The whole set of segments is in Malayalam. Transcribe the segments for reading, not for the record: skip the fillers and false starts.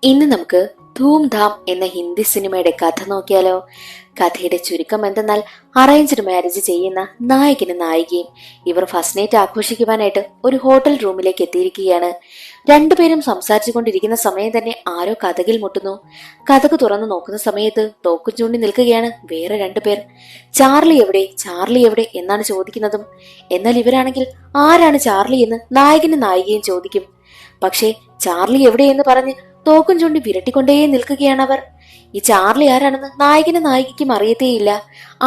ഇന്ന് നമുക്ക് ധൂം ധാം എന്ന ഹിന്ദി സിനിമയുടെ കഥ നോക്കിയാലോ. കഥയുടെ ചുരുക്കം എന്തെന്നാൽ, അറേഞ്ച്ഡ് മാരേജ് ചെയ്യുന്ന നായകനും നായികയും ഇവർ ഫസ്റ്റ് നൈറ്റ് ആഘോഷിക്കുവാനായിട്ട് ഒരു ഹോട്ടൽ റൂമിലേക്ക് എത്തിയിരിക്കുകയാണ്. രണ്ടുപേരും സംസാരിച്ചു കൊണ്ടിരിക്കുന്ന സമയം തന്നെ ആരോ കതകിൽ മുട്ടുന്നു. കതക് തുറന്നു നോക്കുന്ന സമയത്ത് തോക്കും ചൂണ്ടി നിൽക്കുകയാണ് വേറെ രണ്ടുപേർ. ചാർലി എവിടെ, ചാർലി എവിടെ എന്നാണ് ചോദിക്കുന്നതും. എന്നാൽ ഇവരാണെങ്കിൽ ആരാണ് ചാർലി എന്ന് നായകനും നായികയും ചോദിക്കും. പക്ഷേ ചാർലി എവിടെയെന്ന് പറഞ്ഞ് തോക്കും ചൂണ്ടി വിരട്ടിക്കൊണ്ടേ നിൽക്കുകയാണ് അവർ. ഈ ചാർലി ആരാണെന്ന് നായകനും നായികയ്ക്കും അറിയത്തേയില്ല.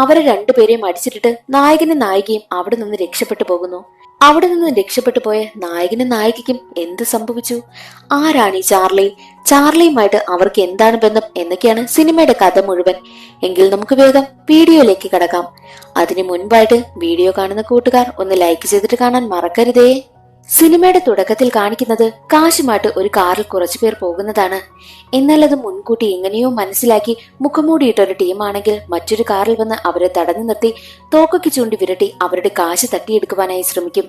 അവരെ രണ്ടുപേരെയും അടിച്ചിട്ടിട്ട് നായകനും നായികയും അവിടെ നിന്ന് രക്ഷപ്പെട്ടു പോകുന്നു. അവിടെ നിന്ന് രക്ഷപ്പെട്ടു പോയ നായകനും നായികയ്ക്കും എന്ത് സംഭവിച്ചു? ആരാണ് ഈ ചാർലി? ചാർലിയുമായിട്ട് അവർക്ക് എന്താണ് ബന്ധം എന്നൊക്കെയാണ് സിനിമയുടെ കഥ മുഴുവൻ. എങ്കിൽ നമുക്ക് വേഗം വീഡിയോയിലേക്ക് കടക്കാം. അതിനു മുൻപായിട്ട് വീഡിയോ കാണുന്ന കൂട്ടുകാർ ഒന്ന് ലൈക്ക് ചെയ്തിട്ട് കാണാൻ മറക്കരുതേ. സിനിമയുടെ തുടക്കത്തിൽ കാണിക്കുന്നത് കാശുമായിട്ട് ഒരു കാറിൽ കുറച്ചുപേർ പോകുന്നതാണ്. എന്നാൽ അത് മുൻകൂട്ടി എങ്ങനെയോ മനസ്സിലാക്കി മുഖംമൂടിയിട്ട ഒരു ടീമാണെങ്കിൽ മറ്റൊരു കാറിൽ വന്ന് അവരെ തടഞ്ഞു നിർത്തി തോക്കൊക്കെ ചൂണ്ടി വിരട്ടി അവരുടെ കാശ് തട്ടിയെടുക്കുവാനായി ശ്രമിക്കും.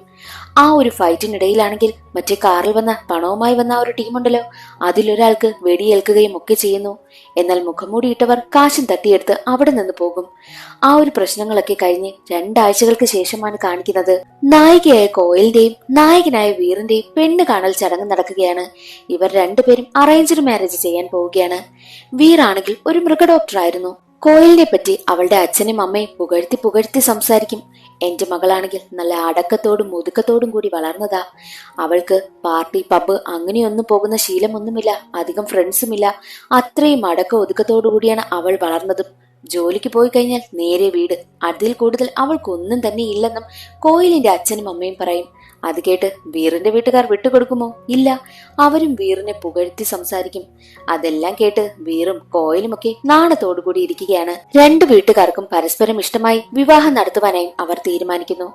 ആ ഒരു ഫൈറ്റിനിടയിലാണെങ്കിൽ മറ്റേ കാറിൽ വന്ന പണവുമായി വന്ന ആ ഒരു ടീമുണ്ടല്ലോ, അതിലൊരാൾക്ക് വെടിയേൽക്കുകയും ഒക്കെ ചെയ്യുന്നു. എന്നാൽ മുഖംമൂടിയിട്ടവർ കാശും തട്ടിയെടുത്ത് അവിടെ നിന്ന് പോകും. ആ ഒരു പ്രശ്നങ്ങളൊക്കെ കഴിഞ്ഞ് 2 ആഴ്ചകൾക്ക് ശേഷമാണ് കാണിക്കുന്നത് നായികയായ കോയലിന്റെയും നായകനായ വീറിന്റെയും പെണ്ണ് കാണൽ ചടങ്ങ് നടക്കുകയാണ്. ഇവർ രണ്ടുപേരും അറേഞ്ച്ഡ് മാരേജ് ചെയ്യാൻ പോവുകയാണ്. വീറാണെങ്കിൽ ഒരു മൃഗഡോക്ടർ ആയിരുന്നു. കോയലിനെ പറ്റി അവളുടെ അച്ഛനും അമ്മയും പുകഴ്ത്തി പുകഴ്ത്തി സംസാരിക്കും. എന്റെ മകളാണെങ്കിൽ നല്ല അടക്കത്തോടും ഒതുക്കത്തോടും കൂടി വളർന്നതാ. അവൾക്ക് പാർട്ടി പബ്ബ് അങ്ങനെയൊന്നും പോകുന്ന ശീലമൊന്നുമില്ല, അധികം ഫ്രണ്ട്സുമില്ല. അത്രയും അടക്ക ഒതുക്കത്തോടു കൂടിയാണ് അവൾ വളർന്നതും. ജോലിക്ക് പോയി കഴിഞ്ഞാൽ നേരെ വീട്, അതിൽ കൂടുതൽ അവൾക്കൊന്നും തന്നെ ഇല്ലെന്നും കോയിലിന്റെ അച്ഛനും അമ്മയും പറയും. അത് കേട്ട് വീറിന്റെ വീട്ടുകാർ വിട്ടുകൊടുക്കുമോ? ഇല്ല, അവരും വീറിനെ പുകഴ്ത്തി സംസാരിക്കും. അതെല്ലാം കേട്ട് വീറും കോയിലുമൊക്കെ നാണത്തോടുകൂടി ഇരിക്കുകയാണ്. 2 വീട്ടുകാർക്കും പരസ്പരം ഇഷ്ടമായി വിവാഹം നടത്തുവാനായും അവർ തീരുമാനിക്കുന്നു.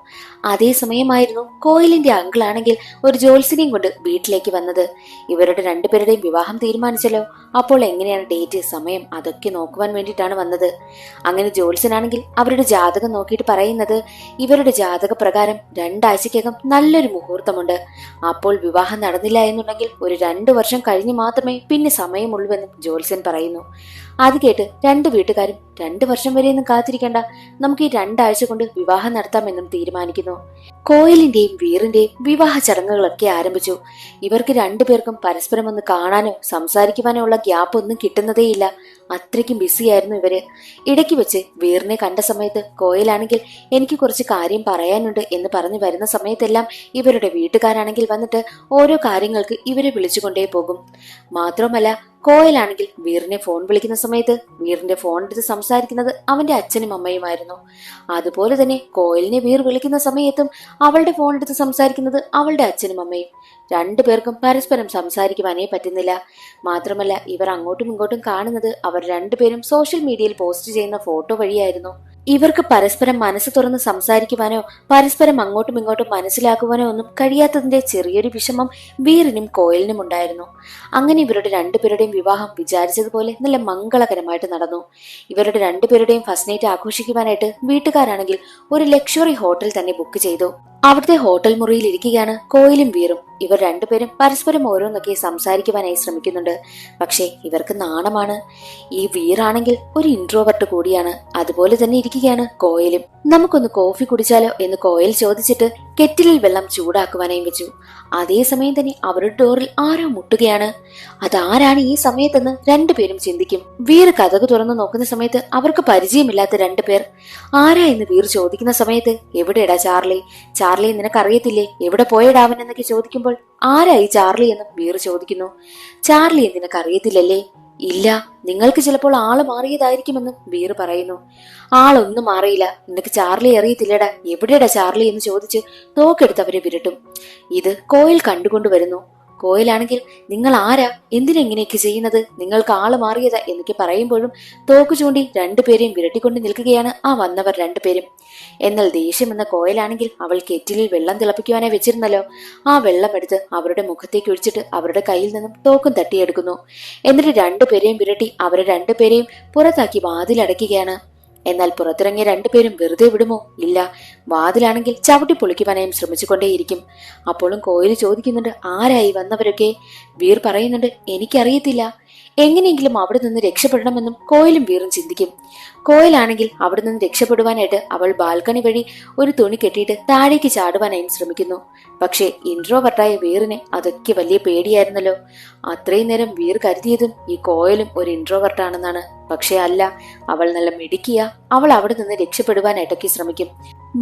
അതേസമയമായിരുന്നു കോയിലിന്റെ അങ്കിളാണെങ്കിൽ ഒരു ജോത്സ്യനെയും കൊണ്ട് വീട്ടിലേക്ക് വന്നത്. ഇവരുടെ 2 പേരുടെയും വിവാഹം തീരുമാനിച്ചല്ലോ, അപ്പോൾ എങ്ങനെയാണ് ഡേറ്റ്, സമയം അതൊക്കെ നോക്കുവാൻ വേണ്ടിയിട്ടാണ് വന്നത്. അങ്ങനെ ജോത്സ്യനാണെങ്കിൽ അവരുടെ ജാതകം നോക്കിയിട്ട് പറയുന്നത്, ഇവരുടെ ജാതക പ്രകാരം 2 ആഴ്ചക്കകം നല്ലൊരു മുഹൂർത്തമുണ്ട്. അപ്പോൾ വിവാഹം നടന്നില്ല എന്നുണ്ടെങ്കിൽ ഒരു 2 വർഷം കഴിഞ്ഞ് മാത്രമേ പിന്നെ സമയമുള്ളൂവെന്നും ജോത്സ്യൻ പറയുന്നു. അത് കേട്ട് 2 വീട്ടുകാരും 2 വർഷം വരെയൊന്നും കാത്തിരിക്കേണ്ട, നമുക്ക് ഈ 2 ആഴ്ച കൊണ്ട് വിവാഹം നടത്താമെന്നും തീരുമാനിക്കുന്നു. കോയിലിന്റെയും വീറിന്റെയും വിവാഹ ചടങ്ങുകളൊക്കെ ആരംഭിച്ചു. ഇവർക്ക് 2 പേർക്കും പരസ്പരം ഒന്ന് കാണാനോ സംസാരിക്കുവാനോ ഉള്ള ഗ്യാപ്പ് ഒന്നും കിട്ടുന്നതേയില്ല. അത്രയ്ക്കും ബിസിയായിരുന്നു ഇവര്. ഇടയ്ക്ക് വെച്ച് വീറിനെ കണ്ട സമയത്ത് കോയിലാണെങ്കിൽ എനിക്ക് കുറച്ച് കാര്യം പറയാനുണ്ട് എന്ന് പറഞ്ഞു വരുന്ന സമയത്തെല്ലാം ഇവരുടെ വീട്ടുകാരാണെങ്കിൽ വന്നിട്ട് ഓരോ കാര്യങ്ങൾക്ക് ഇവരെ വിളിച്ചുകൊണ്ടേ പോകും. മാത്രമല്ല കോയലാണെങ്കിൽ വീറിനെ ഫോൺ വിളിക്കുന്ന സമയത്ത് വീറിന്റെ ഫോൺ എടുത്ത് സംസാരിക്കുന്നത് അവന്റെ അച്ഛനും അമ്മയുമായിരുന്നു. അതുപോലെ തന്നെ കോയലിനെ വീർ വിളിക്കുന്ന സമയത്തും അവളുടെ ഫോൺ എടുത്ത് സംസാരിക്കുന്നത് അവളുടെ അച്ഛനും അമ്മയും. 2 പേർക്കും പരസ്പരം സംസാരിക്കുവാനേ പറ്റുന്നില്ല. മാത്രമല്ല ഇവർ അങ്ങോട്ടും ഇങ്ങോട്ടും കാണുന്നത് അവർ 2 പേരും സോഷ്യൽ മീഡിയയിൽ പോസ്റ്റ് ചെയ്യുന്ന ഫോട്ടോ വഴിയായിരുന്നു. ഇവർക്ക് പരസ്പരം മനസ്സ് തുറന്ന് സംസാരിക്കുവാനോ പരസ്പരം അങ്ങോട്ടും ഇങ്ങോട്ടും മനസ്സിലാക്കുവാനോ ഒന്നും കഴിയാത്തതിന്റെ ചെറിയൊരു വിഷമം വീറിനും കോയലിനും ഉണ്ടായിരുന്നു. അങ്ങനെ ഇവരുടെ 2 പേരുടെയും വിവാഹം വിചാരിച്ചതുപോലെ നല്ല മംഗളകരമായിട്ട് നടന്നു. ഇവരുടെ 2 പേരുടെയും ഫസ്റ്റ് നൈറ്റ് ആഘോഷിക്കുവാനായിട്ട് വീട്ടുകാരാണെങ്കിൽ ഒരു ലക്ഷറി ഹോട്ടൽ തന്നെ ബുക്ക് ചെയ്തു. അവിടുത്തെ ഹോട്ടൽ മുറിയിൽ ഇരിക്കുകയാണ് കോയിലും വീറും. ഇവർ 2 പേരും പരസ്പരം ഓരോന്നൊക്കെ സംസാരിക്കുവാനായി ശ്രമിക്കുന്നുണ്ട്. പക്ഷേ ഇവർക്ക് നാണമാണ്. ഈ വീറാണെങ്കിൽ ഒരു ഇൻട്രോവർട്ട് കൂടിയാണ്. അതുപോലെ തന്നെ ഇരിക്കുകയാണ് കോയിലും. നമുക്കൊന്ന് കോഫി കുടിച്ചാലോ എന്ന് കോയിൽ ചോദിച്ചിട്ട് കെറ്റിലിൽ വെള്ളം ചൂടാക്കുവാനായി വെച്ചു. അതേസമയം തന്നെ അവരുടെ ഡോറിൽ ആരോ മുട്ടുകയാണ്. അതാരാണ് ഈ സമയത്തെന്ന് 2 പേരും ചിന്തിക്കും. വീർ കതക് തുറന്നു നോക്കുന്ന സമയത്ത് അവർക്ക് പരിചയമില്ലാത്ത 2 പേർ. ആരാ എന്ന് വീർ ചോദിക്കുന്ന സമയത്ത്, എവിടെയടാ ചാർലി, ചാർലി നിനക്കറിയത്തില്ലേ, എവിടെ പോയടാവൻ എന്നൊക്കെ ചോദിക്കുമ്പോൾ, ആരായി ചാർലി എന്നും വീർ ചോദിക്കുന്നു. ചാർലി നിനക്കറിയത്തില്ലല്ലേ? ഇല്ല, നിങ്ങൾക്ക് ചിലപ്പോൾ ആള് മാറിയതായിരിക്കുമെന്നും വീർ പറയുന്നു. ആളൊന്നും മാറിയില്ല, നിനക്ക് ചാർലി അറിയത്തില്ലടാ, എവിടെയടാ ചാർലി എന്ന് ചോദിച്ച് തോക്കെടുത്ത് അവരെ വിരട്ടും. ഇത് കോയിൽ കണ്ടുകൊണ്ടുവരുന്നു. കോയിലാണെങ്കിൽ, നിങ്ങൾ ആരാ, എന്തിനെങ്ങനെയൊക്കെ ചെയ്യുന്നത്, നിങ്ങൾക്ക് ആള് മാറിയതാ എന്നൊക്കെ പറയുമ്പോഴും തോക്ക് ചൂണ്ടി 2 പേരെയും വിരട്ടിക്കൊണ്ട് നിൽക്കുകയാണ് ആ വന്നവർ 2 പേരും. എന്നാൽ ദേഷ്യമെന്ന കോയിലാണെങ്കിൽ അവൾ കെറ്റിലിൽ വെള്ളം തിളപ്പിക്കുവാനായി വെച്ചിരുന്നല്ലോ, ആ വെള്ളം എടുത്ത് അവരുടെ മുഖത്തേക്ക് ഒഴിച്ചിട്ട് അവരുടെ കയ്യിൽ നിന്നും തോക്കും തട്ടിയെടുക്കുന്നു. എന്നിട്ട് 2 പേരെയും വിരട്ടി അവരെ 2 പേരെയും പുറത്താക്കി വാതിലടയ്ക്കുകയാണ്. എന്നാൽ പുറത്തിറങ്ങിയ 2 പേരും വെറുതെ വിടുമോ? ഇല്ല, വാതിലാണെങ്കിൽ ചവിട്ടി പൊളിക്കുവാനായും ശ്രമിച്ചുകൊണ്ടേയിരിക്കും. അപ്പോഴും കോയിൽ ചോദിക്കുന്നുണ്ട്, ആരായി വന്നവരൊക്കെ? വീർ പറയുന്നുണ്ട്, എനിക്കറിയത്തില്ല, എങ്ങനെയെങ്കിലും അവിടെ നിന്ന് രക്ഷപ്പെടണമെന്നും കോയിലും വീറും ചിന്തിക്കും. കോയിലാണെങ്കിൽ അവിടെ നിന്ന് രക്ഷപ്പെടുവാനായിട്ട് അവൾ ബാൽക്കണി വഴി ഒരു തുണി കെട്ടിയിട്ട് താഴേക്ക് ചാടുവാനായും ശ്രമിക്കുന്നു. പക്ഷേ ഇൻട്രോവർട്ടായ വീറിന് അതൊക്കെ വലിയ പേടിയായിരുന്നല്ലോ. അത്രയും നേരം വീർ കരുതിയതും ഈ കോയിലും ഒരു ഇൻട്രോവർട്ടാണെന്നാണ്. പക്ഷെ അല്ല, അവൾ നല്ല മിടുക്കിയ. അവൾ അവിടെ നിന്ന് രക്ഷപ്പെടുവാനായിട്ടൊക്കെ ശ്രമിക്കും.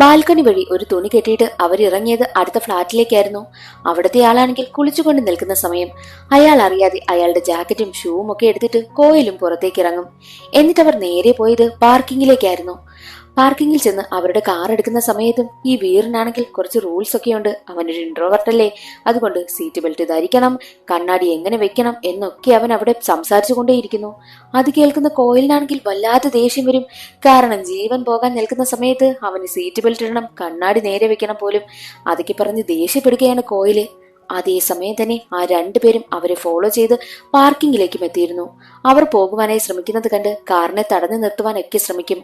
ബാൽക്കണി വഴി ഒരു തുണി കെട്ടിയിട്ട് അവരിറങ്ങിയത് അടുത്ത ഫ്ളാറ്റിലേക്കായിരുന്നു. അവിടുത്തെ ആളാണെങ്കിൽ കുളിച്ചുകൊണ്ട് നിൽക്കുന്ന സമയം അയാൾ അറിയാതെ അയാളുടെ ജാക്കറ്റും ഷൂവും ഒക്കെ എടുത്തിട്ട് കോയിലും പുറത്തേക്ക് ഇറങ്ങും. എന്നിട്ട് അവർ നേരെ പോയത് പാർക്കിങ്ങിലേക്കായിരുന്നു. പാർക്കിങ്ങിൽ ചെന്ന് അവരുടെ കാർ എടുക്കുന്ന സമയത്തും ഈ വീറിനാണെങ്കിൽ കുറച്ച് റൂൾസ് ഒക്കെ ഉണ്ട്. അവനൊരു ഇൻട്രോവർട്ടല്ലേ, അതുകൊണ്ട് സീറ്റ് ബെൽറ്റ് ധരിക്കണം, കണ്ണാടി എങ്ങനെ വെക്കണം എന്നൊക്കെ അവൻ അവിടെ സംസാരിച്ചു കൊണ്ടേയിരിക്കുന്നു. അത് കേൾക്കുന്ന കോയിലിനാണെങ്കിൽ വല്ലാത്ത ദേഷ്യം വരും. കാരണം ജീവൻ പോകാൻ നിൽക്കുന്ന സമയത്ത് അവന് സീറ്റ് ബെൽറ്റ് ഇടണം, കണ്ണാടി നേരെ വെക്കണം പോലും. അതൊക്കെ പറഞ്ഞ് ദേഷ്യപ്പെടുകയാണ് കോയില്. അതേസമയം തന്നെ ആ രണ്ടുപേരും അവരെ ഫോളോ ചെയ്ത് പാർക്കിങ്ങിലേക്കും എത്തിയിരുന്നു. അവർ പോകുവാനായി ശ്രമിക്കുന്നത് കണ്ട് കാറിനെ തടഞ്ഞു നിർത്തുവാനൊക്കെ ശ്രമിക്കും.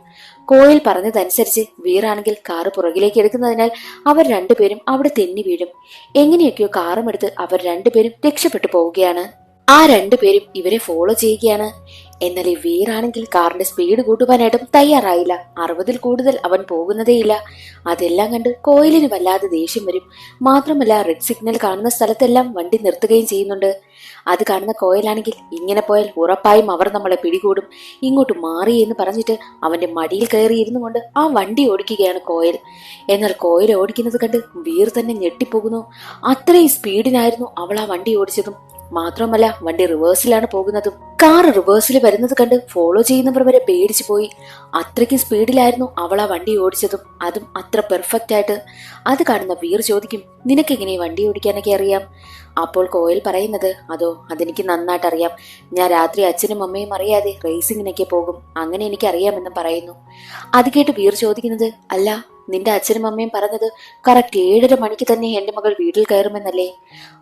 കോയിൽ പറഞ്ഞതനുസരിച്ച് വീറാണെങ്കിൽ കാറ് പുറകിലേക്ക് എടുക്കുന്നതിനാൽ അവർ രണ്ടുപേരും അവിടെ തെന്നി വീഴും. എങ്ങനെയൊക്കെയോ കാറും എടുത്ത് അവർ രണ്ടുപേരും രക്ഷപ്പെട്ടു പോവുകയാണ്. ആ രണ്ടുപേരും ഇവരെ ഫോളോ ചെയ്യുകയാണ്. എന്നാൽ ഈ വീറാണെങ്കിൽ കാറിന്റെ സ്പീഡ് കൂട്ടുവാനായിട്ടും തയ്യാറായില്ല. 60-ൽ കൂടുതൽ അവൻ പോകുന്നതേയില്ല. അതെല്ലാം കണ്ട് കോയിലിന് വല്ലാതെ ദേഷ്യം വരും. മാത്രമല്ല റെഡ് സിഗ്നൽ കാണുന്ന സ്ഥലത്തെല്ലാം വണ്ടി നിർത്തുകയും ചെയ്യുന്നുണ്ട്. അത് കാണുന്ന കോയിലാണെങ്കിൽ ഇങ്ങനെ പോയാൽ ഉറപ്പായും അവർ നമ്മളെ പിടികൂടും, ഇങ്ങോട്ട് മാറി എന്ന് പറഞ്ഞിട്ട് അവന്റെ മടിയിൽ കയറി ഇരുന്നു കൊണ്ട് ആ വണ്ടി ഓടിക്കുകയാണ് കോയിൽ. എന്നാൽ കോയിൽ ഓടിക്കുന്നത് കണ്ട് വീർ തന്നെ ഞെട്ടിപ്പോകുന്നു. അത്രയും സ്പീഡിനായിരുന്നു അവൾ ആ വണ്ടി ഓടിച്ചതും. മാത്രമല്ല വണ്ടി റിവേഴ്സിലാണ് പോകുന്നതും. കാർ റിവേഴ്സിൽ വരുന്നത് കണ്ട് ഫോളോ ചെയ്യുന്നവർ വരെ പേടിച്ചു പോയി. അത്രയ്ക്കും സ്പീഡിലായിരുന്നു അവൾ ആ വണ്ടി ഓടിച്ചതും, അതും അത്ര പെർഫെക്റ്റ് ആയിട്ട്. അത് കാണുന്ന വീർ ചോദിക്കും, നിനക്കെങ്ങനെ വണ്ടി ഓടിക്കാനൊക്കെ അറിയാം? അപ്പോൾ കോയിൽ പറയുന്നത്, അതോ അതെനിക്ക് നന്നായിട്ട് അറിയാം. ഞാൻ രാത്രി അച്ഛനും അമ്മയും അറിയാതെ റേസിങ്ങിനൊക്കെ പോകും, അങ്ങനെ എനിക്കറിയാമെന്ന് പറയുന്നു. അത് കേട്ട് വീർ ചോദിക്കുന്നത്, അല്ല നിന്റെ അച്ഛനും അമ്മയും പറഞ്ഞത് കറക്റ്റ് 7:30 മണിക്ക് തന്നെ എന്റെ മകൾ വീട്ടിൽ കയറുമെന്നല്ലേ?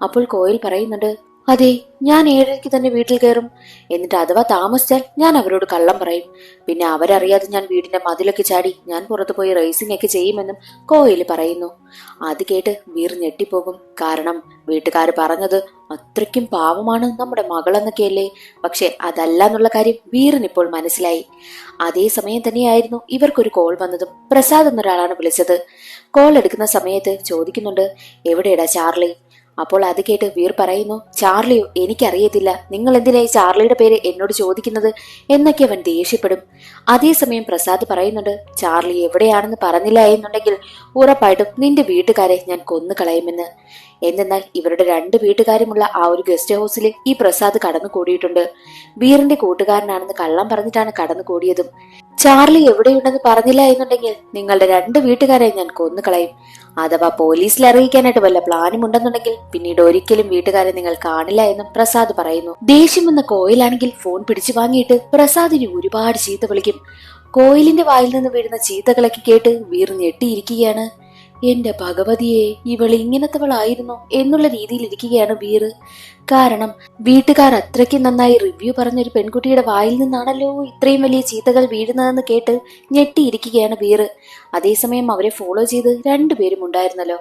അപ്പോൾ കോയിൽ പറയുന്നുണ്ട്, അതെ, ഞാൻ 7:30 തന്നെ വീട്ടിൽ കയറും. എന്നിട്ട് അഥവാ താമസിച്ചാൽ ഞാൻ അവരോട് കള്ളം പറയും. പിന്നെ അവരറിയാതെ ഞാൻ വീടിന്റെ മതിലൊക്കെ ചാടി ഞാൻ പുറത്തു പോയി റേസിംഗ് ഒക്കെ ചെയ്യുമെന്നും കോയിൽ പറയുന്നു. അത് കേട്ട് വീർ ഞെട്ടിപ്പോകും. കാരണം വീട്ടുകാർ പറഞ്ഞത് അത്രയ്ക്കും പാവമാണ് നമ്മുടെ മകളെന്നൊക്കെയല്ലേ. പക്ഷെ അതല്ല എന്നുള്ള കാര്യം വീറിനിപ്പോൾ മനസ്സിലായി. അതേസമയം തന്നെയായിരുന്നു ഇവർക്കൊരു കോൾ വന്നതും. പ്രസാദ് എന്നൊരാളാണ് വിളിച്ചത്. കോൾ എടുക്കുന്ന സമയത്ത് ചോദിക്കുന്നുണ്ട്, എവിടെയാടാ ചാർലി? അപ്പോൾ അത് കേട്ട് വീർ പറയുന്നു, ചാർലിയോ? എനിക്കറിയത്തില്ല, നിങ്ങൾ എന്തിനായി ചാർലിയുടെ പേര് എന്നോട് ചോദിക്കുന്നത് എന്നൊക്കെ അവൻ ദേഷ്യപ്പെടും. അതേസമയം പ്രസാദ് പറയുന്നുണ്ട്, ചാർലി എവിടെയാണെന്ന് പറഞ്ഞില്ല എന്നുണ്ടെങ്കിൽ ഉറപ്പായിട്ടും നിന്റെ വീട്ടുകാരെ ഞാൻ കൊന്നു കളയുമെന്ന്. എന്തെന്നാൽ ഇവരുടെ 2 വീട്ടുകാരുമുള്ള ആ ഒരു ഗസ്റ്റ് ഹൗസിൽ ഈ പ്രസാദ് കടന്നു കൂടിയിട്ടുണ്ട്. വീറിന്റെ കൂട്ടുകാരനാണെന്ന് കള്ളം പറഞ്ഞിട്ടാണ് കടന്നു കൂടിയതും. ചാർലി എവിടെയുണ്ടെന്ന് പറഞ്ഞില്ല എന്നുണ്ടെങ്കിൽ നിങ്ങളുടെ 2 വീട്ടുകാരെ ഞാൻ കൊന്നുകളയും. അഥവാ പോലീസിൽ അറിയിക്കാനായിട്ട് വല്ല പ്ലാനും ഉണ്ടെന്നുണ്ടെങ്കിൽ പിന്നീട് ഒരിക്കലും വീട്ടുകാരെ നിങ്ങൾ കാണില്ല എന്നും പ്രസാദ് പറയുന്നു. ദേഷ്യം വന്ന കോയിലാണെങ്കിൽ ഫോൺ പിടിച്ചു വാങ്ങിയിട്ട് പ്രസാദിന് ഒരുപാട് ചീത്ത വിളിക്കും. കോയിലിന്റെ വായിൽ നിന്ന് വീഴുന്ന ചീത്തകളൊക്കെ കേട്ട് വീർ ഞെട്ടിയിരിക്കുകയാണ്. എന്റെ ഭഗവതിയെ, ഇവൾ ഇങ്ങനത്തവളായിരുന്നു എന്നുള്ള രീതിയിൽ ഇരിക്കുകയാണ് വീർ. കാരണം വീട്ടുകാർ അത്രയ്ക്ക് നന്നായി റിവ്യൂ പറഞ്ഞൊരു പെൺകുട്ടിയുടെ വായിൽ നിന്നാണല്ലോ ഇത്രയും വലിയ ചീത്തകൾ വീഴുന്നതെന്ന് കേട്ട് ഞെട്ടിയിരിക്കുകയാണ് വീർ. അതേസമയം അവരെ ഫോളോ ചെയ്ത് 2 പേരും ഉണ്ടായിരുന്നല്ലോ.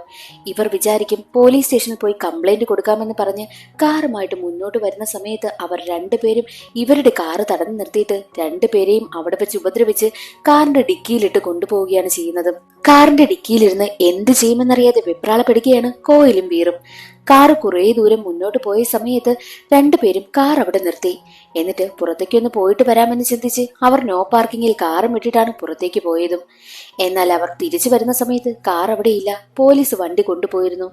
ഇവർ വിചാരിക്കും പോലീസ് സ്റ്റേഷനിൽ പോയി കംപ്ലൈന്റ് കൊടുക്കാമെന്ന് പറഞ്ഞ് കാറുമായിട്ട് മുന്നോട്ട് വരുന്ന സമയത്ത് അവർ 2 പേരും ഇവരുടെ കാറ് തടഞ്ഞു നിർത്തിയിട്ട് 2 പേരെയും അവിടെ വെച്ച് ഉപദ്രവിച്ച് കാറിന്റെ ഡിക്കിയിലിട്ട് കൊണ്ടുപോവുകയാണ് ചെയ്യുന്നത്. കാറിന്റെ ഡിക്കിയിലിരുന്ന് എന്ത് ചെയ്യുമെന്നറിയാതെ വെപ്രാളപ്പെടുകയാണ് കോയിലും വീറും. കാറ് കുറെ ദൂരം മുന്നോട്ട് പോയ സമയത്ത് 2 പേരും കാർ അവിടെ നിർത്തി. എന്നിട്ട് പുറത്തേക്കൊന്ന് പോയിട്ട് വരാമെന്ന് ചിന്തിച്ച് അവർ നോ പാർക്കിങ്ങിൽ കാറും ഇട്ടിട്ടാണ് പുറത്തേക്ക് പോയതും. എന്നാൽ അവർ തിരിച്ചു വരുന്ന സമയത്ത് കാർ അവിടെയില്ല. പോലീസ് വണ്ടി കൊണ്ടുപോയിരുന്നു.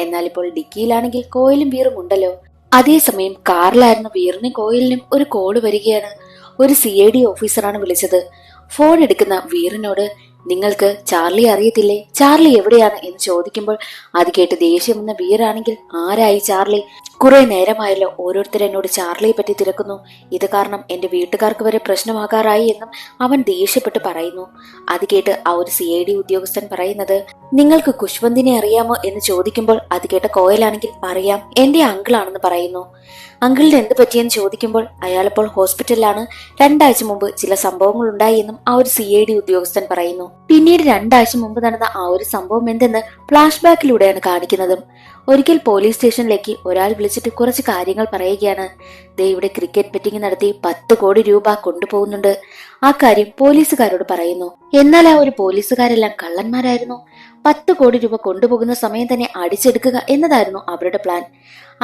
എന്നാൽ ഇപ്പോൾ ഡിക്കിയിലാണെങ്കിൽ കോയിലും വീറും ഉണ്ടല്ലോ. അതേസമയം കാറിലായിരുന്ന വീറിനും കോയിലിനും ഒരു കോള് വരികയാണ്. ഒരു CID ഓഫീസറാണ് വിളിച്ചത്. ഫോൺ എടുക്കുന്ന വീറിനോട്, നിങ്ങൾക്ക് ചാർലി അറിയത്തില്ലേ? ചാർലി എവിടെയാണ് എന്ന് ചോദിക്കുമ്പോൾ അത് കേട്ട് ദേഷ്യം വന്ന വീറാണെങ്കിൽ, ആരായി ചാർലി? കുറെ നേരമായല്ലോ ഓരോരുത്തർ എന്നോട് ചാർലിയെ പറ്റി തിരക്കുന്നു. ഇത് കാരണം എന്റെ വീട്ടുകാർക്ക് വരെ പ്രശ്നമാകാറായി എന്നും അവൻ ദേഷ്യപ്പെട്ട് പറയുന്നു. അത് കേട്ട് ആ ഒരു CID ഉദ്യോഗസ്ഥൻ പറയുന്നത്, നിങ്ങൾക്ക് കുശ്വന്തിനെ അറിയാമോ എന്ന് ചോദിക്കുമ്പോൾ അത് കേട്ട കോയലാണെങ്കിൽ, അറിയാം, എന്റെ അങ്കിളാണെന്ന് പറയുന്നു. അങ്കിളിന് എന്ത് പറ്റിയെന്ന് ചോദിക്കുമ്പോൾ അയാളിപ്പോൾ ഹോസ്പിറ്റലിലാണ്. 2 ആഴ്ച മുമ്പ് ചില സംഭവങ്ങൾ ഉണ്ടായി എന്നും ആ ഒരു CID ഉദ്യോഗസ്ഥൻ പറയുന്നു. പിന്നീട് 2 ആഴ്ച മുമ്പ് നടന്ന ആ ഒരു സംഭവം എന്തെന്ന് ഫ്ലാഷ് ബാക്കിലൂടെയാണ് കാണിക്കുന്നതും. ഒരിക്കൽ പോലീസ് സ്റ്റേഷനിലേക്ക് ഒരാൾ വിളിച്ചിട്ട് കുറച്ച് കാര്യങ്ങൾ പറയുകയാണ്. ദേ ഇവിടെ ക്രിക്കറ്റ് ബെറ്റിംഗ് നടത്തി 10 കോടി രൂപ കൊണ്ടുപോകുന്നുണ്ട്. ആ കാര്യം പോലീസുകാരോട് പറയുന്നു. എന്നാൽ ആ ഒരു പോലീസുകാരെല്ലാം കള്ളന്മാരായിരുന്നു. 10 കോടി രൂപ കൊണ്ടുപോകുന്ന സമയം തന്നെ അടിച്ചെടുക്കുക എന്നതായിരുന്നു അവരുടെ പ്ലാൻ.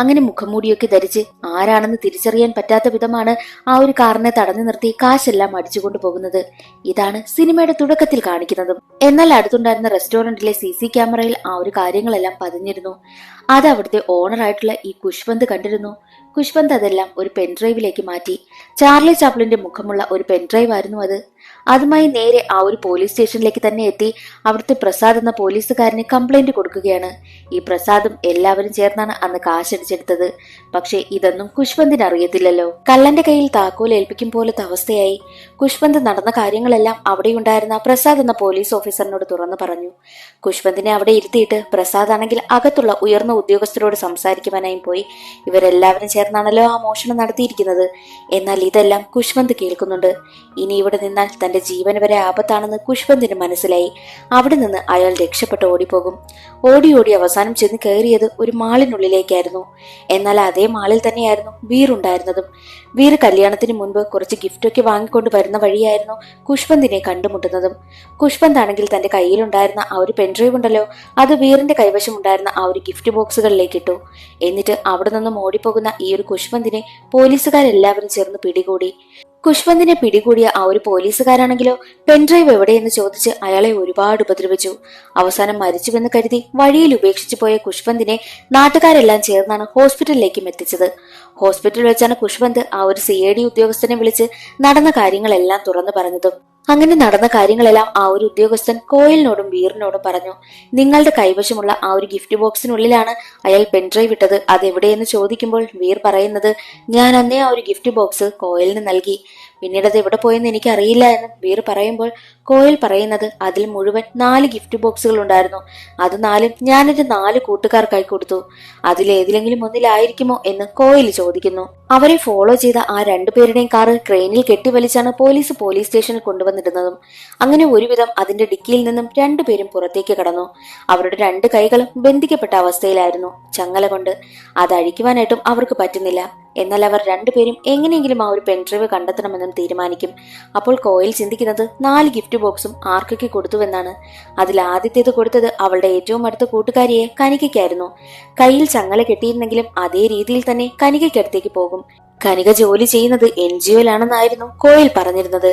അങ്ങനെ മുഖംമൂടിയൊക്കെ ധരിച്ച് ആരാണെന്ന് തിരിച്ചറിയാൻ പറ്റാത്ത വിധമാണ് ആ ഒരു കാറിനെ തടഞ്ഞു നിർത്തി കാശെല്ലാം അടിച്ചുകൊണ്ടു പോകുന്നത്. ഇതാണ് സിനിമയുടെ തുടക്കത്തിൽ കാണിക്കുന്നതും. എന്നാൽ അടുത്തുണ്ടായിരുന്ന റെസ്റ്റോറന്റിലെ CC ക്യാമറയിൽ ആ ഒരു കാര്യങ്ങളെല്ലാം പതിഞ്ഞിരുന്നു. അത് അവിടുത്തെ ഓണറായിട്ടുള്ള ഈ കുഷ്വന്ത് കണ്ടിരുന്നു. കുഷ്വന്ത് അതെല്ലാം ഒരു പെൻഡ്രൈവിലേക്ക് മാറ്റി. ചാർലി ചാപ്ലിന്റെ മുഖമുള്ള ഒരു പെൻഡ്രൈവ് ആയിരുന്നു അത്. അതുമായി നേരെ ആ ഒരു പോലീസ് സ്റ്റേഷനിലേക്ക് തന്നെ എത്തി അവിടുത്തെ പ്രസാദ് എന്ന പോലീസുകാരന് കംപ്ലൈന്റ് കൊടുക്കുകയാണ്. ഈ പ്രസാദും എല്ലാവരും ചേർന്നാണ് അന്ന് കാശടിച്ചെടുത്തത്. പക്ഷെ ഇതൊന്നും കുഷ്വന്തിന് അറിയത്തില്ലല്ലോ. കള്ളന്റെ കയ്യിൽ താക്കോൽ ഏൽപ്പിക്കും പോലത്തെ അവസ്ഥയായി. കുഷ്വന്ത് നടന്ന കാര്യങ്ങളെല്ലാം അവിടെയുണ്ടായിരുന്ന പ്രസാദ് എന്ന പോലീസ് ഓഫീസറിനോട് തുറന്നു പറഞ്ഞു. കുഷ്വന്തിനെ അവിടെ ഇരുത്തിയിട്ട് പ്രസാദ് ആണെങ്കിൽ അകത്തുള്ള ഉയർന്ന ഉദ്യോഗസ്ഥരോട് സംസാരിക്കുവാനായി പോയി. ഇവരെല്ലാവരും ചേർന്നാണല്ലോ ആ മോഷണം നടത്തിയിരിക്കുന്നത്. എന്നാൽ ഇതെല്ലാം കുഷ്വന്ത് കേൾക്കുന്നുണ്ട്. ഇനി ഇവിടെ നിന്നാൽ തന്റെ ജീവൻ വരെ ആപത്താണെന്ന് കുഷ്വന്തിന് മനസ്സിലായി. അവിടെ നിന്ന് അയാൾ രക്ഷപ്പെട്ട് ഓടിപ്പോകും. ഓടി അവസാനം ചെന്ന് കയറിയത് ഒരു മാളിനുള്ളിലേക്കായിരുന്നു. എന്നാൽ അതേ മാളിൽ തന്നെയായിരുന്നു വീർ ഉണ്ടായിരുന്നതും. വീർ കല്യാണത്തിന് മുൻപ് കുറച്ച് ഗിഫ്റ്റൊക്കെ വാങ്ങിക്കൊണ്ട് വരുന്ന വഴിയായിരുന്നു കുഷ്വന്തിനെ കണ്ടുമുട്ടുന്നതും. കുഷ്വന്ത് ആണെങ്കിൽ തന്റെ കയ്യിലുണ്ടായിരുന്ന ആ ഒരു പെൻഡ്രൈവ് ഉണ്ടല്ലോ, അത് വീറിന്റെ കൈവശം ഉണ്ടായിരുന്ന ആ ഒരു ഗിഫ്റ്റ് ബോക്സുകളിലേക്ക് ഇട്ടു. എന്നിട്ട് അവിടെ നിന്നും ഓടിപ്പോകുന്ന ഈ ഒരു കുഷ്വന്തിനെ പോലീസുകാരെല്ലാവരും ചേർന്ന് പിടികൂടി. കുഷ്വന്തിനെ പിടികൂടിയ ആ ഒരു പോലീസുകാരാണെങ്കിലോ പെൻഡ്രൈവ് എവിടെയെന്ന് ചോദിച്ച് അയാളെ ഒരുപാട് ഉപദ്രവിച്ചു. അവസാനം മരിച്ചുവെന്ന് കരുതി വഴിയിൽ ഉപേക്ഷിച്ചു പോയ കുഷ്വന്തിനെ നാട്ടുകാരെല്ലാം ചേർന്നാണ് ഹോസ്പിറ്റലിലേക്കും എത്തിച്ചത്. ഹോസ്പിറ്റലിൽ വെച്ചാണ് കുഷ്വന്ത് ആ ഒരു CID ഉദ്യോഗസ്ഥനെ വിളിച്ച് നടന്ന കാര്യങ്ങളെല്ലാം തുറന്നു പറഞ്ഞതും. അങ്ങനെ നടന്ന കാര്യങ്ങളെല്ലാം ആ ഒരു ഉദ്യോഗസ്ഥൻ കോയലിനോടും വീറിനോടും പറഞ്ഞു. നിങ്ങളുടെ കൈവശമുള്ള ആ ഒരു ഗിഫ്റ്റ് ബോക്സിനുള്ളിലാണ് അയാൾ പെൻഡ്രൈവ് ഇട്ടത്. അതെവിടെയെന്ന് ചോദിക്കുമ്പോൾ വീർ പറയുന്നത്, ഞാൻ അന്നേ ആ ഒരു ഗിഫ്റ്റ് ബോക്സ് കോയലിന് നൽകി. പിന്നീട് അത് എവിടെ പോയെന്ന് എനിക്കറിയില്ല എന്ന് വീർ പറയുമ്പോൾ കോയൽ പറയുന്നത് അതിൽ മുഴുവൻ 4 ഗിഫ്റ്റ് ബോക്സുകൾ ഉണ്ടായിരുന്നു. അത് 4 ഞാനെന്റെ 4 കൂട്ടുകാർക്കായി കൊടുത്തു. അതിലേതിലെങ്കിലും ഒന്നിലായിരിക്കുമോ എന്ന് കോയൽ ചോദിക്കുന്നു. അവരെ ഫോളോ ചെയ്ത ആ 2 പേരുടെയും കാറ് ക്രെയിനിൽ കെട്ടിവലിച്ചാണ് പോലീസ് സ്റ്റേഷനിൽ കൊണ്ടുവന്നിടുന്നതും. അങ്ങനെ ഒരുവിധം അതിന്റെ ഡിക്കിയിൽ നിന്നും 2 പേരും പുറത്തേക്ക് കടന്നു. അവരുടെ 2 കൈകളും ബന്ധിക്കപ്പെട്ട അവസ്ഥയിലായിരുന്നു ചങ്ങല കൊണ്ട്. അത് അഴിക്കുവാനായിട്ടും അവർക്ക് പറ്റുന്നില്ല. എന്നാൽ അവർ 2 പേരും എങ്ങനെയെങ്കിലും ആ ഒരു പെൻഡ്രൈവ് കണ്ടെത്തണമെന്നും തീരുമാനിക്കും. അപ്പോൾ കോയിൽ ചിന്തിക്കുന്നത് 4 ഗിഫ്റ്റ് ബോക്സും ആർക്കൊക്കെ കൊടുത്തുവെന്നാണ്. അതിൽ ആദ്യത്തേത് കൊടുത്തത് അവളുടെ ഏറ്റവും അടുത്ത കൂട്ടുകാരിയെ കനികയ്ക്കായിരുന്നു. കയ്യിൽ ചങ്ങല കെട്ടിയിരുന്നെങ്കിലും അതേ രീതിയിൽ തന്നെ കനികയ്ക്കടുത്തേക്ക് പോകും. കനിക ജോലി ചെയ്യുന്നത് NGOയിലാണെന്നായിരുന്നു കോയിൽ പറഞ്ഞിരുന്നത്.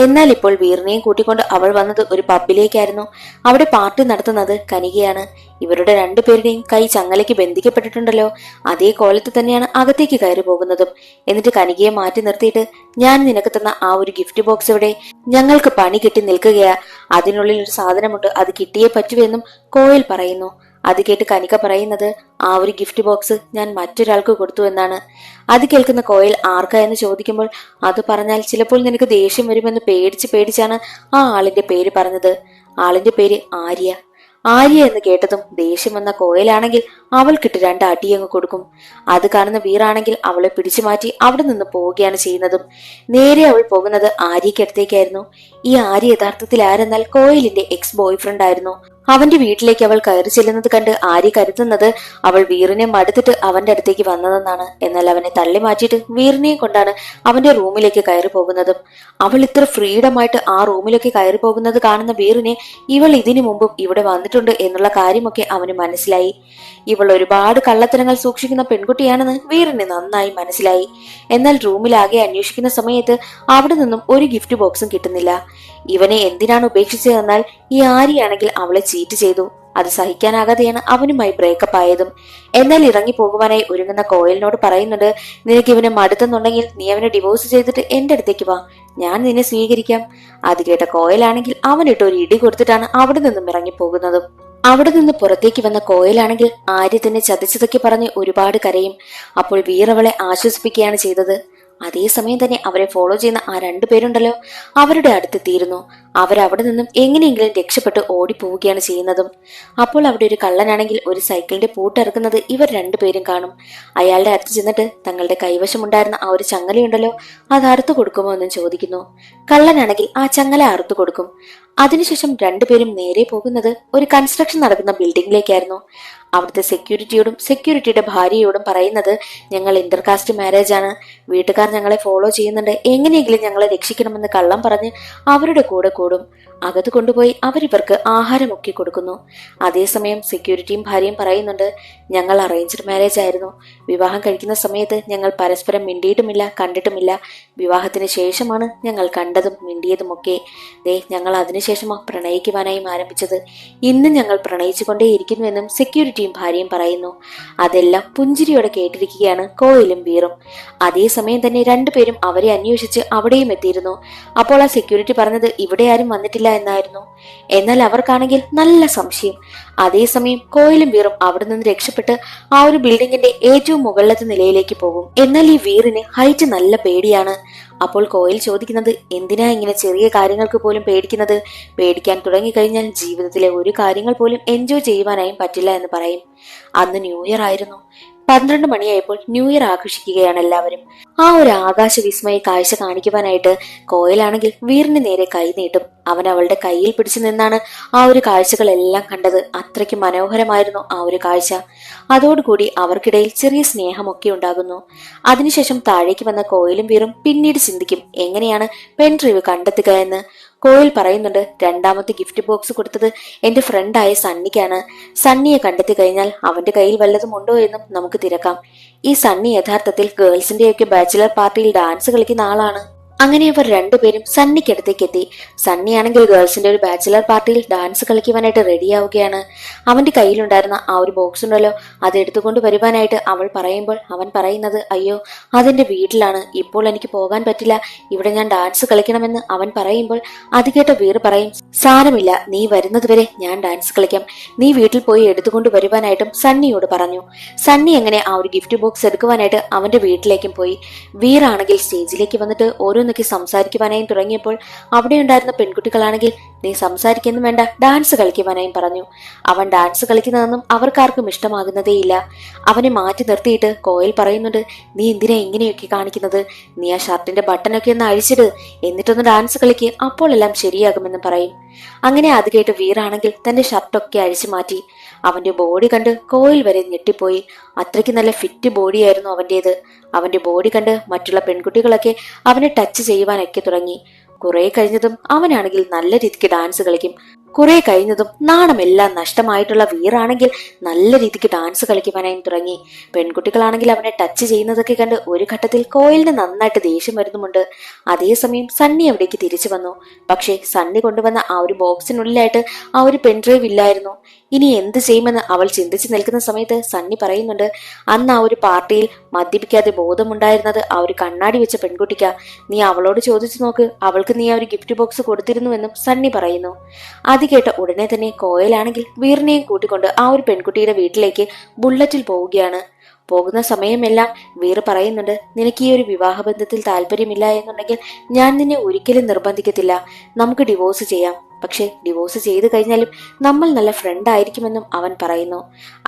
എന്നാൽ ഇപ്പോൾ വീറിനെയും കൂട്ടിക്കൊണ്ട് അവൾ വന്നത് ഒരു പബ്ബിലേക്കായിരുന്നു. അവിടെ പാർട്ടി നടത്തുന്നത് കനികയാണ്. ഇവരുടെ 2 പേരുടെയും കൈ ചങ്ങലയ്ക്ക് ബന്ധിക്കപ്പെട്ടിട്ടുണ്ടല്ലോ, അതേ കോലത്തിൽ തന്നെയാണ് അകത്തേക്ക് കയറി പോകുന്നതും. എന്നിട്ട് കനികയെ മാറ്റി നിർത്തിയിട്ട്, ഞാൻ നിനക്ക് തന്ന ആ ഒരു ഗിഫ്റ്റ് ബോക്സ് എവിടെ? ഞങ്ങൾക്ക് പണി കിട്ടി നിൽക്കുകയാ. അതിനുള്ളിൽ ഒരു സാധനമുണ്ട്, അത് കിട്ടിയേ പറ്റുവെന്നും കോയിൽ പറയുന്നു. അത് കേട്ട് കനിക പറയുന്നത്, ആ ഒരു ഗിഫ്റ്റ് ബോക്സ് ഞാൻ മറ്റൊരാൾക്ക് കൊടുത്തു എന്നാണ്. അത് കേൾക്കുന്ന കോയിൽ ആർക്കാ എന്ന് ചോദിക്കുമ്പോൾ, അത് പറഞ്ഞാൽ ചിലപ്പോൾ നിനക്ക് ദേഷ്യം വരുമെന്ന് പേടിച്ചാണ് ആ ആളിന്റെ പേര് പറഞ്ഞത്. ആളിന്റെ പേര് ആര്യ. ആര്യ എന്ന് കേട്ടതും ദേഷ്യം വന്ന കോയലാണെങ്കിൽ അവൾക്കിട്ട് 2 അടിയങ്ങ് കൊടുക്കും. അത് കാണുന്ന വീറാണെങ്കിൽ അവളെ പിടിച്ചു മാറ്റി അവിടെ നിന്ന് പോവുകയാണ് ചെയ്യുന്നതും. നേരെ അവൾ പോകുന്നത് ആര്യയ്ക്കടുത്തേക്കായിരുന്നു. ഈ ആര്യ യഥാർത്ഥത്തിൽ ആരെന്നാൽ കോയലിന്റെ എക്സ് ബോയ് ഫ്രണ്ട് ആയിരുന്നു. അവന്റെ വീട്ടിലേക്ക് അവൾ കയറി ചെല്ലുന്നത് കണ്ട് ആര്യ കരുതുന്നത് അവൾ വീറിനെ മടുത്തിട്ട് അവന്റെ അടുത്തേക്ക് വന്നതെന്നാണ്. എന്നാൽ അവനെ തള്ളി മാറ്റിയിട്ട് വീറിനെയും കൊണ്ടാണ് അവന്റെ റൂമിലേക്ക് കയറി പോകുന്നതും. അവൾ ഇത്ര ഫ്രീഡമായിട്ട് ആ റൂമിലേക്ക് കയറി പോകുന്നത് കാണുന്ന വീറിനെ ഇവൾ ഇതിനു മുമ്പും ഇവിടെ വന്നിട്ടുണ്ട് എന്നുള്ള കാര്യമൊക്കെ അവന് മനസ്സിലായി. ഇവൾ ഒരുപാട് കള്ളത്തരങ്ങൾ സൂക്ഷിക്കുന്ന പെൺകുട്ടിയാണെന്ന് വീറിന് നന്നായി മനസ്സിലായി. എന്നാൽ റൂമിലാകെ അന്വേഷിക്കുന്ന സമയത്ത് അവിടെ നിന്നും ഒരു ഗിഫ്റ്റ് ബോക്സും കിട്ടുന്നില്ല. ഇവനെ എന്തിനാണ് ഉപേക്ഷിച്ചതെന്നാൽ ഈ ആര്യയാണെങ്കിൽ അവളെ ചീറ്റ് ചെയ്തു. അത് സഹിക്കാനാകാതെയാണ് അവനുമായി ബ്രേക്കപ്പ് ആയതും. എന്നാൽ ഇറങ്ങി പോകുവാനായി ഒരുങ്ങുന്ന കോയലിനോട് പറയുന്നുണ്ട്, നിനക്ക് ഇവനെ മടുത്തെന്നുണ്ടെങ്കിൽ നീ അവനെ ഡിവോഴ്സ് ചെയ്തിട്ട് എന്റെ അടുത്തേക്ക് വാ, ഞാൻ നിന്നെ സ്വീകരിക്കാം. അത് കേട്ട കോയലാണെങ്കിൽ അവനിട്ട് ഒരു ഇടി കൊടുത്തിട്ടാണ് അവിടെ നിന്നും ഇറങ്ങി പോകുന്നതും. അവിടെ നിന്ന് പുറത്തേക്ക് വന്ന കോയലാണെങ്കിൽ ആര്യ തന്നെ ചതിച്ചതൊക്കെ പറഞ്ഞ് ഒരുപാട് കരയും. അപ്പോൾ വീറവളെ ആശ്വസിപ്പിക്കുകയാണ് ചെയ്തത്. അതേസമയം തന്നെ അവരെ ഫോളോ ചെയ്യുന്ന ആ 2 പേരുണ്ടല്ലോ, അവരുടെ അടുത്തെത്തിയിരുന്നു. അവരവിടെ നിന്നും എങ്ങനെയെങ്കിലും രക്ഷപ്പെട്ട് ഓടിപ്പോവുകയാണ് ചെയ്യുന്നതും. അപ്പോൾ അവിടെ ഒരു കള്ളനാണെങ്കിൽ ഒരു സൈക്കിളിന്റെ പൂട്ടിറക്കുന്നത് ഇവർ 2 പേരും കാണും. അയാളുടെ അടുത്ത് ചെന്നിട്ട് തങ്ങളുടെ കൈവശമുണ്ടായിരുന്ന ആ ഒരു ചങ്ങലയുണ്ടല്ലോ, അത് അറുത്തു കൊടുക്കുമോ എന്നും ചോദിക്കുന്നു. കള്ളനാണെങ്കിൽ ആ ചങ്ങല അറുത്തു കൊടുക്കും. അതിനുശേഷം 2 പേരും നേരെ പോകുന്നത് ഒരു കൺസ്ട്രക്ഷൻ നടക്കുന്ന ബിൽഡിംഗിലേക്കായിരുന്നു. അവിടുത്തെ സെക്യൂരിറ്റിയോടും സെക്യൂരിറ്റിയുടെ ഭാര്യയോടും പറയുന്നത് ഞങ്ങൾ ഇന്റർകാസ്റ്റ് മാരേജ് ആണ്, വീട്ടുകാർ ഞങ്ങളെ ഫോളോ ചെയ്യുന്നുണ്ട്, എങ്ങനെയെങ്കിലും ഞങ്ങളെ രക്ഷിക്കണമെന്ന് കള്ളം പറഞ്ഞ് അവരുടെ കൂടെ കൂടും. അകത്ത് കൊണ്ടുപോയി അവരിവർക്ക് ആഹാരമൊക്കെ കൊടുക്കുന്നു. അതേസമയം സെക്യൂരിറ്റിയും ഭാര്യയും പറയുന്നുണ്ട് ഞങ്ങൾ അറേഞ്ച്ഡ് മാരേജ് ആയിരുന്നു, വിവാഹം കഴിക്കുന്ന സമയത്ത് ഞങ്ങൾ പരസ്പരം മിണ്ടിയിട്ടുമില്ല, കണ്ടിട്ടുമില്ല. വിവാഹത്തിന് ശേഷമാണ് ഞങ്ങൾ കണ്ടതും മിണ്ടിയതുമൊക്കെ. ഞങ്ങൾ അതിനുശേഷമാണ് പ്രണയിക്കുവാനായി ആരംഭിച്ചത്. ഇന്ന് ഞങ്ങൾ പ്രണയിച്ചുകൊണ്ടേയിരിക്കുന്നുവെന്നും സെക്യൂരിറ്റിയും ഭാര്യയും പറയുന്നു. അതെല്ലാം പുഞ്ചിരിയോടെ കേട്ടിരിക്കുകയാണ് കോയിലും വീറും. അതേസമയം തന്നെ രണ്ടുപേരും അവരെ അന്വേഷിച്ച് അവിടെയും എത്തിയിരുന്നു. അപ്പോൾ ആ സെക്യൂരിറ്റി പറഞ്ഞത് ഇവിടെ ആരും വന്നിട്ടില്ല എന്നായിരുന്നു. എന്നാൽ അവർക്കാണെങ്കിൽ നല്ല സംശയം. അതേസമയം കോയിലും വീറും അവിടെ നിന്ന് രക്ഷപ്പെട്ട് ആ ഒരു ബിൽഡിങ്ങിന്റെ ഏറ്റവും മുകളിലത്തെ നിലയിലേക്ക് പോകും. എന്നാൽ ഈ വീറിന് ഹൈറ്റ് നല്ല പേടിയാണ്. അപ്പോൾ കോയിൽ ചോദിക്കുന്നത് എന്തിനാ ഇങ്ങനെ ചെറിയ കാര്യങ്ങൾക്ക് പോലും പേടിക്കുന്നത്? പേടിക്കാൻ തുടങ്ങിക്കഴിഞ്ഞാൽ ജീവിതത്തിലെ ഒരു കാര്യങ്ങൾ പോലും എൻജോയ് ചെയ്യുവാനായും പറ്റില്ല എന്ന് പറയും. അന്ന് ന്യൂ ഇയർ ആയിരുന്നു. 12 മണിയായപ്പോൾ ന്യൂ ഇയർ ആഘോഷിക്കുകയാണ് എല്ലാവരും. ആ ഒരു ആകാശ വിസ്മയ കാഴ്ച കാണിക്കുവാനായിട്ട് കോയിലാണെങ്കിൽ വീറിന് നേരെ കൈ നീട്ടും. അവൻ അവളുടെ കയ്യിൽ പിടിച്ചു നിന്നാണ് ആ ഒരു കാഴ്ചകളെല്ലാം കണ്ടത്. അത്രയ്ക്ക് മനോഹരമായിരുന്നു ആ ഒരു കാഴ്ച. അതോടുകൂടി അവർക്കിടയിൽ ചെറിയ സ്നേഹമൊക്കെ ഉണ്ടാകുന്നു. അതിനുശേഷം താഴേക്ക് വന്ന കോയിലും വീറും പിന്നീട് ചിന്തിക്കും എങ്ങനെയാണ് പെൻഡ്രൈവ് കണ്ടെത്തുക എന്ന്. കോയിൽ പറയുന്നുണ്ട് രണ്ടാമത്തെ ഗിഫ്റ്റ് ബോക്സ് കൊടുത്തത് എന്റെ ഫ്രണ്ടായ സണ്ണിക്കാണ്. സണ്ണിയെ കണ്ടെത്തി കഴിഞ്ഞാൽ അവന്റെ കയ്യിൽ വല്ലതും ഉണ്ടോ എന്നും നമുക്ക് തിരക്കാം. ഈ സണ്ണി യഥാർത്ഥത്തിൽ ഗേൾസിന്റെയൊക്കെ ബാച്ചിലർ പാർട്ടിയിൽ ഡാൻസ് കളിക്കുന്ന ആളാണ്. അങ്ങനെ അവർ രണ്ടുപേരും സണ്ണിക്കടുത്തേക്ക് എത്തി. സണ്ണിയാണെങ്കിൽ ഗേൾസിന്റെ ഒരു ബാച്ചിലർ പാർട്ടിയിൽ ഡാൻസ് കളിക്കുവാനായിട്ട് റെഡിയാവുകയാണ്. അവന്റെ കയ്യിലുണ്ടായിരുന്ന ആ ഒരു ബോക്സ് ഉണ്ടല്ലോ, അത് എടുത്തുകൊണ്ട് വരുവാനായിട്ട് അവൾ പറയുമ്പോൾ അവൻ പറയുന്നത് അയ്യോ അതെന്റെ വീട്ടിലാണ്, ഇപ്പോൾ എനിക്ക് പോകാൻ പറ്റില്ല, ഇവിടെ ഞാൻ ഡാൻസ് കളിക്കണമെന്ന് അവൻ പറയുമ്പോൾ അത് കേട്ട വീർ പറയും സാരമില്ല, നീ വരുന്നത് വരെ ഞാൻ ഡാൻസ് കളിക്കാം, നീ വീട്ടിൽ പോയി എടുത്തുകൊണ്ട് വരുവാനായിട്ടും സണ്ണിയോട് പറഞ്ഞു. സണ്ണി എങ്ങനെ ആ ഒരു ഗിഫ്റ്റ് ബോക്സ് എടുക്കുവാനായിട്ട് അവന്റെ വീട്ടിലേക്കും പോയി. വീറാണെങ്കിൽ സ്റ്റേജിലേക്ക് വന്നിട്ട് ഓരോന്നൊക്കെ സംസാരിക്കുവാനായും തുടങ്ങിയപ്പോൾ അവിടെ ഉണ്ടായിരുന്ന പെൺകുട്ടികളാണെങ്കിൽ നീ സംസാരിക്കുന്നു വേണ്ട, ഡാൻസ് കളിക്കുവാനായും പറഞ്ഞു. അവൻ ഡാൻസ് കളിക്കുന്നതൊന്നും അവർക്കാർക്കും ഇഷ്ടമാകുന്നതേയില്ല. അവനെ മാറ്റി നിർത്തിയിട്ട് കോയിൽ പറയുന്നുണ്ട് നീ എന്തിനാ ഇങ്ങനെയൊക്കെ കാണിക്കുന്നത്, നീ ആ ഷർട്ടിന്റെ ബട്ടനൊക്കെ ഒന്ന് അഴിച്ചിട്, എന്നിട്ടൊന്ന് ഡാൻസ് കളിക്ക്, അപ്പോൾ എല്ലാം ശരിയാകുമെന്ന് പറയും. അങ്ങനെ അത് കേട്ട് വീറാണെങ്കിൽ തന്റെ ഷർട്ടൊക്കെ അഴിച്ചു മാറ്റി. അവന്റെ ബോഡി കണ്ട് കോയിൽ വരെ ഞെട്ടിപ്പോയി. അത്രയ്ക്ക് നല്ല ഫിറ്റ് ബോഡിയായിരുന്നു അവന്റേത്. അവന്റെ ബോഡി കണ്ട് മറ്റുള്ള പെൺകുട്ടികളൊക്കെ അവനെ ടച്ച് ചെയ്യുവാനൊക്കെ തുടങ്ങി. കുറെ കഴിഞ്ഞതും അവനാണെങ്കിൽ നല്ല രീതിക്ക് ഡാൻസ് കളിക്കും. കുറെ കഴിഞ്ഞതും നാണമെല്ലാം നഷ്ടമായിട്ടുള്ള വീറാണെങ്കിൽ നല്ല രീതിക്ക് ഡാൻസ് കളിക്കുവാനായും തുടങ്ങി. പെൺകുട്ടികളാണെങ്കിൽ അവനെ ടച്ച് ചെയ്യുന്നതൊക്കെ കണ്ട് ഒരു ഘട്ടത്തിൽ കോയിലിന് നന്നായിട്ട് ദേഷ്യം വരുന്നുമുണ്ട്. അതേസമയം സണ്ണി അവിടേക്ക് തിരിച്ചു വന്നു. പക്ഷെ സണ്ണി കൊണ്ടുവന്ന ആ ഒരു ബോക്സിനുള്ളിലായിട്ട് ആ ഒരു പെൻഡ്രൈവ് ഇല്ലായിരുന്നു. ഇനി എന്ത് ചെയ്യുമെന്ന് അവൾ ചിന്തിച്ചു നിൽക്കുന്ന സമയത്ത് സണ്ണി പറയുന്നുണ്ട് അന്ന് ആ ഒരു പാർട്ടിയിൽ മദ്യപിക്കാതെ ബോധമുണ്ടായിരുന്നത് ആ ഒരു കണ്ണാടി വെച്ച പെൺകുട്ടിക്കാ, നീ അവളോട് ചോദിച്ചു നോക്ക്, അവൾക്ക് നീ ആ ഒരു ഗിഫ്റ്റ് ബോക്സ് കൊടുത്തിരുന്നുവെന്നും സണ്ണി പറയുന്നു. അത് കേട്ട ഉടനെ തന്നെ കോയലാണെങ്കിൽ വീറിനെയും കൂട്ടിക്കൊണ്ട് ആ ഒരു പെൺകുട്ടിയുടെ വീട്ടിലേക്ക് ബുള്ളറ്റിൽ പോവുകയാണ്. പോകുന്ന സമയമെല്ലാം വീർ പറയുന്നുണ്ട് നിനക്ക് ഈ ഒരു വിവാഹബന്ധത്തിൽ താല്പര്യമില്ല എന്നുണ്ടെങ്കിൽ ഞാൻ നിന്നെ ഒരിക്കലും നിർബന്ധിക്കത്തില്ല, നമുക്ക് ഡിവോഴ്സ് ചെയ്യാം, പക്ഷെ ഡിവോഴ്സ് ചെയ്തു കഴിഞ്ഞാലും നമ്മൾ നല്ല ഫ്രണ്ട് ആയിരിക്കുമെന്നും അവൻ പറയുന്നു.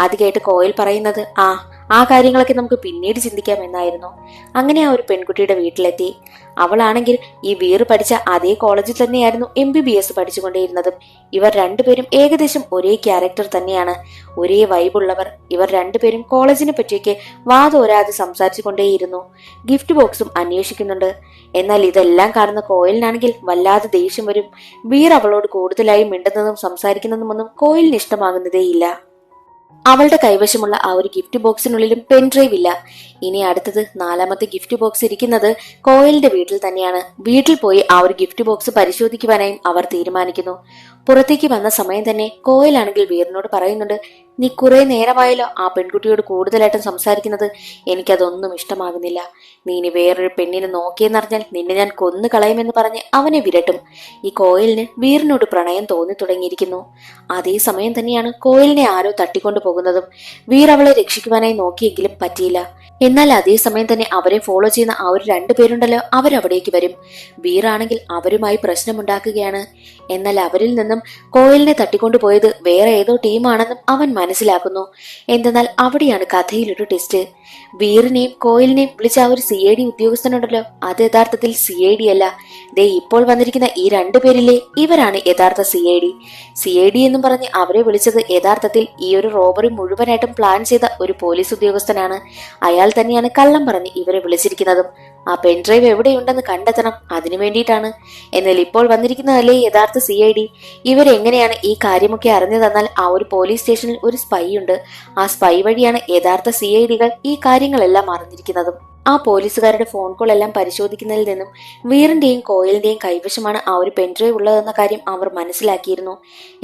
അത് കേട്ട് കോയിൽ പറയുന്നത് ആ കാര്യങ്ങളൊക്കെ നമുക്ക് പിന്നീട് ചിന്തിക്കാം എന്നായിരുന്നു. അങ്ങനെ ആ ഒരു പെൺകുട്ടിയുടെ വീട്ടിലെത്തി. അവളാണെങ്കിൽ ഈ വീർ പഠിച്ച അതേ കോളേജിൽ തന്നെയായിരുന്നു MBBS പഠിച്ചുകൊണ്ടേയിരുന്നതും. ഇവർ രണ്ടുപേരും ഏകദേശം ഒരേ ക്യാരക്ടർ തന്നെയാണ്, ഒരേ വൈബുള്ളവർ. ഇവർ രണ്ടുപേരും കോളേജിനെ പറ്റിയൊക്കെ വാതോരാതെ സംസാരിച്ചു കൊണ്ടേയിരുന്നു. ഗിഫ്റ്റ് ബോക്സും അന്വേഷിക്കുന്നുണ്ട്. എന്നാൽ ഇതെല്ലാം കാണുന്ന കോയിലിനാണെങ്കിൽ വല്ലാതെ ദേഷ്യം വരും. വീർ അവളോട് കൂടുതലായി മിണ്ടുന്നതും സംസാരിക്കുന്നതുമൊന്നും കോയിലിന് ഇഷ്ടമാകുന്നതേയില്ല. അവളുടെ കൈവശമുള്ള ആ ഒരു ഗിഫ്റ്റ് ബോക്സിനുള്ളിലും പെൻഡ്രൈവ് ഇല്ല. ഇനി അടുത്തത് 4ാമത്തെ ഗിഫ്റ്റ് ബോക്സ് ഇരിക്കുന്നത് കോയലിന്റെ വീട്ടിൽ തന്നെയാണ്. വീട്ടിൽ പോയി ആ ഒരു ഗിഫ്റ്റ് ബോക്സ് പരിശോധിക്കുവാനായും അവർ തീരുമാനിക്കുന്നു. പുറത്തേക്ക് വന്ന സമയം തന്നെ കോയലാണെങ്കിൽ വീറിനോട് പറയുന്നുണ്ട് നീ കുറെ നേരമായല്ലോ ആ പെൺകുട്ടിയോട് കൂടുതലായിട്ടും സംസാരിക്കുന്നത്, എനിക്കതൊന്നും ഇഷ്ടമാകുന്നില്ല. നീ ഇനി വേറൊരു പെണ്ണിനെ നോക്കിയെന്നറിഞ്ഞാൽ നിന്നെ ഞാൻ കൊന്നു കളയുമെന്ന് പറഞ്ഞ് അവനെ വിരട്ടും. ഈ കോയലിന് വീറിനോട് പ്രണയം തോന്നി തുടങ്ങിയിരിക്കുന്നു. അതേസമയം തന്നെയാണ് കോയലിനെ ആരോ തട്ടിക്കൊണ്ടു പോകുന്നതും. വീർ അവളെ രക്ഷിക്കുവാനായി നോക്കിയെങ്കിലും പറ്റിയില്ല. എന്നാൽ അതേസമയം തന്നെ അവരെ ഫോളോ ചെയ്യുന്ന ആ ഒരു 2 പേരുണ്ടല്ലോ, അവരവിടേക്ക് വരും. വീറാണെങ്കിൽ അവരുമായി പ്രശ്നമുണ്ടാക്കുകയാണ്. എന്നാൽ അവരിൽ നിന്നും കോയലിനെ തട്ടിക്കൊണ്ടുപോയത് വേറെ ഏതോ ടീമാണെന്നും അവൻ മനസ്സിലാക്കുന്നു. എന്തെന്നാൽ അവിടെയാണ് കഥയിലൊരു ട്വിസ്റ്റ്. വീറിനെയും കോയിലിനെയും വിളിച്ച ആ ഒരു CID ഉദ്യോഗസ്ഥനുണ്ടല്ലോ, അത് യഥാർത്ഥത്തിൽ CID അല്ല. ദേ ഇപ്പോൾ വന്നിരിക്കുന്ന ഈ രണ്ടുപേരിലെ ഇവരാണ് യഥാർത്ഥ CID എന്നും പറഞ്ഞ് അവരെ വിളിച്ചത് യഥാർത്ഥത്തിൽ ഈ ഒരു റോബറി മുഴുവനായിട്ടും പ്ലാൻ ചെയ്ത ഒരു പോലീസ് ഉദ്യോഗസ്ഥനാണ്. അയാൾ തന്നെയാണ് കള്ളം പറഞ്ഞ് ഇവരെ വിളിച്ചിരിക്കുന്നതും. ആ പെൻഡ്രൈവ് എവിടെയുണ്ടെന്ന് കണ്ടെത്തണം, അതിനു വേണ്ടിയിട്ടാണ്. എന്നാൽ ഇപ്പോൾ വന്നിരിക്കുന്നതല്ലേ യഥാർത്ഥ CID. ഇവരെങ്ങനെയാണ് ഈ കാര്യമൊക്കെ അറിഞ്ഞതെന്നാൽ ആ ഒരു പോലീസ് സ്റ്റേഷനിൽ ഒരു സ്പൈ ഉണ്ട്. ആ സ്പൈ വഴിയാണ് യഥാർത്ഥ CIDകൾ ഈ കാര്യങ്ങളെല്ലാം അറിഞ്ഞിരിക്കുന്നതും. ആ പോലീസുകാരുടെ ഫോൺ കോൾ എല്ലാം പരിശോധിക്കുന്നതിൽ നിന്നും വീറിന്റെയും കോയിലിന്റെയും കൈവശമാണ് ആ ഒരു പെൻഡ്രൈവ് ഉള്ളതെന്ന കാര്യം അവർ മനസ്സിലാക്കിയിരുന്നു.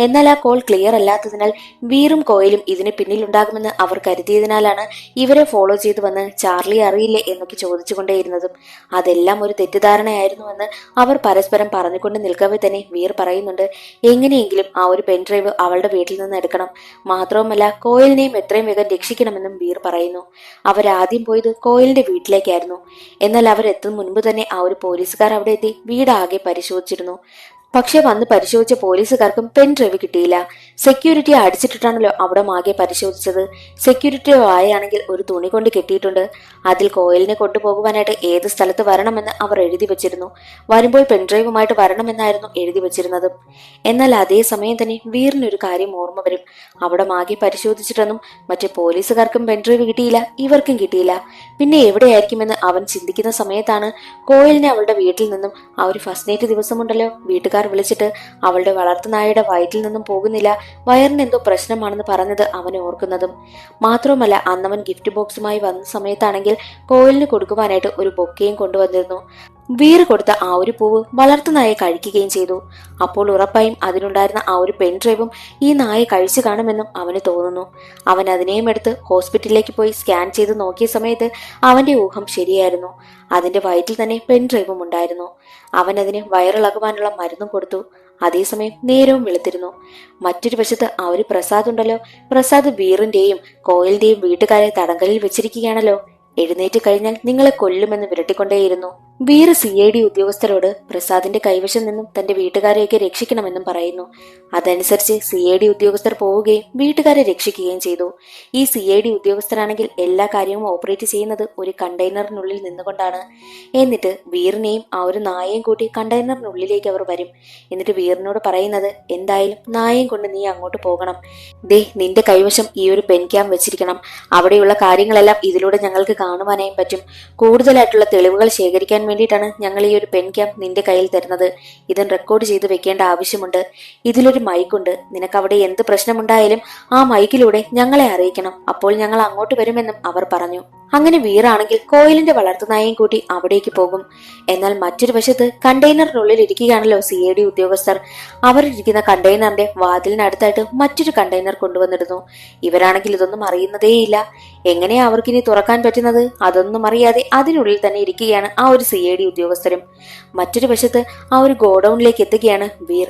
എന്നാൽ ആ കോൾ ക്ലിയർ അല്ലാത്തതിനാൽ വീറും കോയിലും ഇതിന് പിന്നിലുണ്ടാകുമെന്ന് അവർ കരുതിയതിനാലാണ് ഇവരെ ഫോളോ ചെയ്തു വന്ന് ചാർലി അറിയില്ലേ എന്നൊക്കെ ചോദിച്ചുകൊണ്ടേയിരുന്നതും. അതെല്ലാം ഒരു തെറ്റിദ്ധാരണയായിരുന്നുവെന്ന് അവർ പരസ്പരം പറഞ്ഞുകൊണ്ട് നിൽക്കവേ തന്നെ വീർ പറയുന്നുണ്ട്, എങ്ങനെയെങ്കിലും ആ ഒരു പെൻഡ്രൈവ് അവളുടെ വീട്ടിൽ നിന്ന് എടുക്കണം, മാത്രവുമല്ല കോയിലിനെയും എത്രയും വേഗം രക്ഷിക്കണമെന്നും വീർ പറയുന്നു. അവരാദ്യം പോയത് കോയിലിന്റെ വീട്ടിൽ ായിരുന്നു. എന്നാൽ അവരെത്തും മുൻപ് തന്നെ ആ ഒരു പോലീസുകാർ അവിടെ എത്തി വീടാകെ പരിശോധിച്ചിരുന്നു. പക്ഷെ വന്ന് പരിശോധിച്ച പോലീസുകാർക്കും പെൻഡ്രൈവ് കിട്ടിയില്ല. സെക്യൂരിറ്റിയെ അടിച്ചിട്ടിട്ടാണല്ലോ അവിടെ ആകെ പരിശോധിച്ചത്. സെക്യൂരിറ്റി ആയാണെങ്കിൽ ഒരു തുണി കൊണ്ട് കെട്ടിയിട്ടുണ്ട്. അതിൽ കോയിലിനെ കൊണ്ടുപോകുവാനായിട്ട് ഏത് സ്ഥലത്ത് വരണമെന്ന് അവർ എഴുതി വെച്ചിരുന്നു. വരുമ്പോൾ പെൻഡ്രൈവുമായിട്ട് വരണമെന്നായിരുന്നു എഴുതി വെച്ചിരുന്നത്. എന്നാൽ അതേ സമയം തന്നെ വീറിനൊരു കാര്യം ഓർമ്മ വരും. അവിടെ ആകെ പരിശോധിച്ചിട്ടൊന്നും മറ്റേ പോലീസുകാർക്കും പെൻഡ്രൈവ് കിട്ടിയില്ല, ഇവർക്കും കിട്ടിയില്ല. പിന്നെ എവിടെയായിരിക്കുമെന്ന് അവൻ ചിന്തിക്കുന്ന സമയത്താണ് കോയിലിനെ അവളുടെ വീട്ടിൽ നിന്നും ആ ഒരു ഫസ്റ്റ് നൈറ്റ് ദിവസമുണ്ടല്ലോ വീട്ടുകാർ വിളിച്ചിട്ട് അവളുടെ വളർത്തുനായയുടെ വയറ്റിൽ നിന്നും പോകുന്നില്ല, വയറിന് എന്തോ പ്രശ്നമാണെന്ന് പറഞ്ഞത് അവൻ ഓർക്കുന്നതും. മാത്രവുമല്ല അന്നവൻ ഗിഫ്റ്റ് ബോക്സുമായി വന്ന സമയത്താണെങ്കിൽ കോയിലിന് കൊടുക്കുവാനായിട്ട് ഒരു ബൊക്കയും കൊണ്ടുവന്നിരുന്നു. വീറ് കൊടുത്ത ആ ഒരു പൂവ് വളർത്തുനായെ കഴിക്കുകയും ചെയ്തു. അപ്പോൾ ഉറപ്പായും അതിനുണ്ടായിരുന്ന ആ ഒരു പെൻഡ്രൈവും ഈ നായ കഴിച്ചു കാണുമെന്നും അവന് തോന്നുന്നു. അവൻ അതിനെയും എടുത്ത് ഹോസ്പിറ്റലിലേക്ക് പോയി സ്കാൻ ചെയ്ത് നോക്കിയ സമയത്ത് അവന്റെ ഊഹം ശരിയായിരുന്നു. അതിന്റെ വയറ്റിൽ തന്നെ പെൻഡ്രൈവും ഉണ്ടായിരുന്നു. അവൻ അതിന് വയറിളകുവാനുള്ള മരുന്നും കൊടുത്തു. അതേസമയം നേരവും വെളുത്തിരുന്നു. മറ്റൊരു വശത്ത് ആ ഒരു പ്രസാദ് ഉണ്ടല്ലോ, പ്രസാദ് വീറിന്റെയും കോയിലിന്റെയും വീട്ടുകാരെ തടങ്കലിൽ വെച്ചിരിക്കുകയാണല്ലോ. എഴുന്നേറ്റ് കഴിഞ്ഞാൽ നിങ്ങളെ കൊല്ലുമെന്ന് വിരട്ടിക്കൊണ്ടേയിരുന്നു. വീർ CID ഉദ്യോഗസ്ഥരോട് പ്രസാദിന്റെ കൈവശം നിന്നും തന്റെ വീട്ടുകാരെയൊക്കെ രക്ഷിക്കണമെന്നും പറയുന്നു. അതനുസരിച്ച് CID ഉദ്യോഗസ്ഥർ പോവുകയും വീട്ടുകാരെ രക്ഷിക്കുകയും ചെയ്തു. ഈ CID ഉദ്യോഗസ്ഥരാണെങ്കിൽ എല്ലാ കാര്യവും ഓപ്പറേറ്റ് ചെയ്യുന്നത് ഒരു കണ്ടെയ്നറിനുള്ളിൽ നിന്നുകൊണ്ടാണ്. എന്നിട്ട് വീറിനെയും ആ ഒരു നായയും കൂട്ടി കണ്ടെയ്നറിനുള്ളിലേക്ക് അവർ വരും. എന്നിട്ട് വീറിനോട് പറയുന്നത്, എന്തായാലും നായയും കൊണ്ട് നീ അങ്ങോട്ട് പോകണം. ദേ നിന്റെ കൈവശം ഈ ഒരു പെൻ ക്യാം വെച്ചിരിക്കണം. അവിടെയുള്ള കാര്യങ്ങളെല്ലാം ഇതിലൂടെ ഞങ്ങൾക്ക് കാണുവാനായും പറ്റും. കൂടുതലായിട്ടുള്ള തെളിവുകൾ ശേഖരിക്കാൻ വേണ്ടിയിട്ടാണ് ഞങ്ങൾ ഈ ഒരു പെൻ ക്യാം നിന്റെ കയ്യിൽ തരുന്നത്. ഇതും റെക്കോർഡ് ചെയ്ത് വെക്കേണ്ട ആവശ്യമുണ്ട്. ഇതിലൊരു മൈക്കുണ്ട്. നിനക്ക് അവിടെ എന്ത് പ്രശ്നമുണ്ടായാലും ആ മൈക്കിലൂടെ ഞങ്ങളെ അറിയിക്കണം. അപ്പോൾ ഞങ്ങൾ അങ്ങോട്ട് വരുമെന്നും അവർ പറഞ്ഞു. അങ്ങനെ വീറാണെങ്കിൽ കോയിലിന്റെ വളർത്തുനായയും കൂട്ടി അവിടേക്ക് പോകും. എന്നാൽ മറ്റൊരു വശത്ത് കണ്ടെയ്നറിനുള്ളിൽ ഇരിക്കുകയാണല്ലോ CID ഉദ്യോഗസ്ഥർ. അവരിരിക്കുന്ന കണ്ടെയ്നറിന്റെ വാതിലിനടുത്തായിട്ട് മറ്റൊരു കണ്ടെയ്നർ കൊണ്ടുവന്നിരുന്നു. ഇവരാണെങ്കിൽ ഇതൊന്നും അറിയുന്നതേയില്ല. എങ്ങനെയാ അവർക്കിനി തുറക്കാൻ പറ്റുന്നത്? അതൊന്നും അറിയാതെ അതിനുള്ളിൽ തന്നെ ഇരിക്കുകയാണ് ആ ഒരു CID ഉദ്യോഗസ്ഥരും. മറ്റൊരു വശത്ത് ആ ഒരു ഗോഡൌണിലേക്ക് എത്തുകയാണ് വീർ.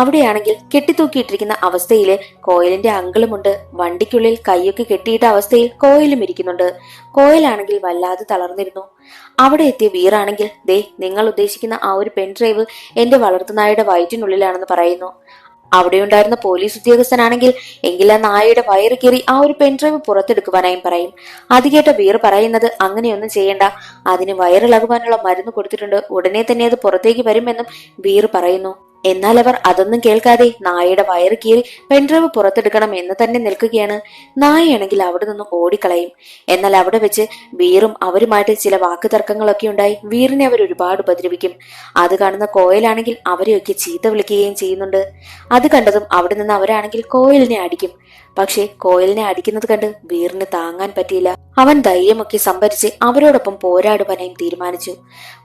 അവിടെയാണെങ്കിൽ കെട്ടിത്തൂക്കിയിട്ടിരിക്കുന്ന അവസ്ഥയില് കോയിലിന്റെ അങ്കിളുമുണ്ട്. വണ്ടിക്കുള്ളിൽ കൈയൊക്കെ കെട്ടിയിട്ട അവസ്ഥയിൽ കോയിലും ഇരിക്കുന്നുണ്ട്. കോയിലാണെങ്കിൽ വല്ലാതെ തളർന്നിരുന്നു. അവിടെ എത്തിയ വീറാണെങ്കിൽ, ദേ നിങ്ങൾ ഉദ്ദേശിക്കുന്ന ആ ഒരു പെൻഡ്രൈവ് എന്റെ വളർത്തുനായയുടെ വയറ്റിനുള്ളിലാണെന്ന് പറയുന്നു. അവിടെയുണ്ടായിരുന്ന പോലീസ് ഉദ്യോഗസ്ഥനാണെങ്കിൽ എങ്കിൽ ആ നായയുടെ വയറ് കീറി ആ ഒരു പെൻഡ്രൈവ് പുറത്തെടുക്കുവാനായും പറയും. അത് കേട്ട വീർ പറയുന്നത്, അങ്ങനെയൊന്നും ചെയ്യണ്ട, അതിന് വയറിളകുവാനുള്ള മരുന്ന് കൊടുത്തിട്ടുണ്ട്, ഉടനെ തന്നെ അത് പുറത്തേക്ക് വരുമെന്നും വീർ പറയുന്നു. എന്നാൽ അവർ അതൊന്നും കേൾക്കാതെ നായയുടെ വയറ് കീറി പെൻഡ്രൈവ് പുറത്തെടുക്കണം എന്ന് തന്നെ നിൽക്കുകയാണ്. നായയാണെങ്കിൽ അവിടെ നിന്നും ഓടിക്കളയും. എന്നാൽ അവിടെ വെച്ച് വീറും അവരുമായിട്ട് ചില വാക്ക് തർക്കങ്ങളൊക്കെ ഉണ്ടായി വീറിനെ അവർ ഒരുപാട് ഉപദ്രവിക്കും. അത് കാണുന്ന കോയലാണെങ്കിൽ അവരെയൊക്കെ ചീത്ത വിളിക്കുകയും ചെയ്യുന്നുണ്ട്. അത് കണ്ടതും അവിടെ നിന്ന് അവരാണെങ്കിൽ കോയലിനെ അടിക്കും. പക്ഷേ കോയലിനെ അടിക്കുന്നത് കണ്ട് വീറിന് താങ്ങാൻ പറ്റിയില്ല. അവൻ ധൈര്യമൊക്കെ സംഭരിച്ച് അവരോടൊപ്പം പോരാടുവാനായും തീരുമാനിച്ചു.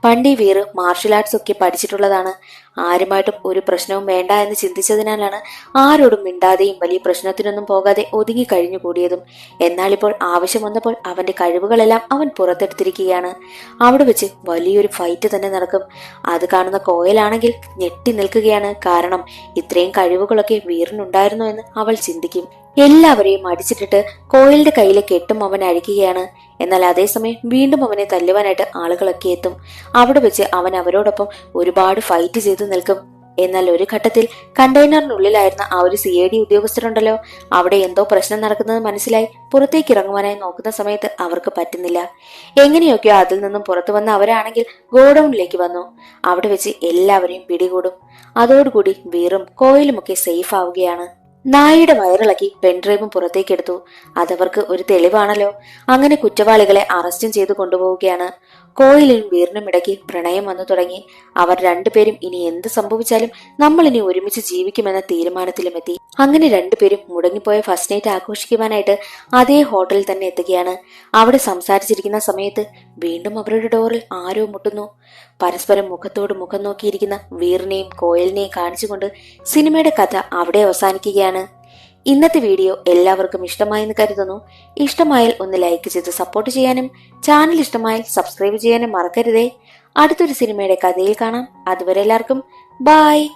പണ്ടേ വീർ മാർഷൽ ആർട്സ് ഒക്കെ പഠിച്ചിട്ടുള്ളതാണ്. ആരുമായിട്ടും ഒരു പ്രശ്നവും വേണ്ട എന്ന് ചിന്തിച്ചതിനാലാണ് ആരോടും മിണ്ടാതെയും വലിയ പ്രശ്നത്തിനൊന്നും പോകാതെ ഒതുങ്ങി കഴിഞ്ഞു കൂടിയതും. എന്നാൽ ഇപ്പോൾ ആവശ്യം വന്നപ്പോൾ അവന്റെ കഴിവുകളെല്ലാം അവൻ പുറത്തെടുത്തിരിക്കുകയാണ്. അവിടെ വെച്ച് വലിയൊരു ഫൈറ്റ് തന്നെ നടക്കും. അത് കാണുന്ന കോയലാണെങ്കിൽ ഞെട്ടി നിൽക്കുകയാണ്. കാരണം ഇത്രയും കഴിവുകളൊക്കെ വീറിനുണ്ടായിരുന്നു എന്ന് അവൾ ചിന്തിക്കും. എല്ലാവരെയും അടിച്ചിട്ടിട്ട് കോയലിന്റെ കയ്യിലെ കെട്ടും അവൻ അഴിക്കുകയാണ്. എന്നാൽ അതേസമയം വീണ്ടും അവനെ തല്ലുവാനായിട്ട് ആളുകളൊക്കെ എത്തും. അവിടെ വെച്ച് അവൻ അവരോടൊപ്പം ഒരുപാട് ഫൈറ്റ് ചെയ്ത് നിൽക്കും. എന്നാൽ ഒരു ഘട്ടത്തിൽ കണ്ടെയ്നറിനുള്ളിലായിരുന്ന ആ ഒരു CID ഉദ്യോഗസ്ഥരുണ്ടല്ലോ, അവിടെ എന്തോ പ്രശ്നം നടക്കുന്നത് മനസ്സിലായി പുറത്തേക്ക് ഇറങ്ങുവാനായി നോക്കുന്ന സമയത്ത് അവർക്ക് പറ്റുന്നില്ല. എങ്ങനെയൊക്കെയോ അതിൽ നിന്നും പുറത്തു വന്ന അവരാണെങ്കിൽ ഗോഡൌണിലേക്ക് വന്നു. അവിടെ വെച്ച് എല്ലാവരെയും പിടികൂടും. അതോടുകൂടി വീറും കോയിലുമൊക്കെ സേഫ് ആവുകയാണ്. നായയുടെ വയറിളക്കി പെൻഡ്രൈവും പുറത്തേക്കെടുത്തു. അതവർക്ക് ഒരു തെളിവാണല്ലോ. അങ്ങനെ കുറ്റവാളികളെ അറസ്റ്റും ചെയ്തു കൊണ്ടുപോവുകയാണ്. കോയിലിനും വീറിനും ഇടയ്ക്ക് പ്രണയം വന്നു തുടങ്ങി. അവർ രണ്ടുപേരും ഇനി എന്ത് സംഭവിച്ചാലും നമ്മൾ ഇനി ഒരുമിച്ച് ജീവിക്കുമെന്ന തീരുമാനത്തിലുമെത്തി. അങ്ങനെ രണ്ടുപേരും മുടങ്ങിപ്പോയ ഫസ്റ്റ് നൈറ്റ് ആഘോഷിക്കുവാനായിട്ട് അതേ ഹോട്ടലിൽ തന്നെ എത്തുകയാണ്. അവിടെ സംസാരിച്ചിരിക്കുന്ന സമയത്ത് വീണ്ടും അവരുടെ ഡോറിൽ ആരോ മുട്ടുന്നു. പരസ്പരം മുഖത്തോട് മുഖം നോക്കിയിരിക്കുന്ന വീറിനെയും കോയലിനെയും കാണിച്ചുകൊണ്ട് സിനിമയുടെ കഥ അവിടെ അവസാനിക്കുകയാണ്. ഇന്നത്തെ വീഡിയോ എല്ലാവർക്കും ഇഷ്ടമായെന്ന് കരുതുന്നു. ഇഷ്ടമായാൽ ഒന്ന് ലൈക്ക് ചെയ്ത് സപ്പോർട്ട് ചെയ്യാനും ചാനൽ ഇഷ്ടമായാൽ സബ്സ്ക്രൈബ് ചെയ്യാനും മറക്കരുതേ. അടുത്തൊരു സിനിമയുടെ കഥയിൽ കാണാം. അതുവരെ എല്ലാവർക്കും ബൈ.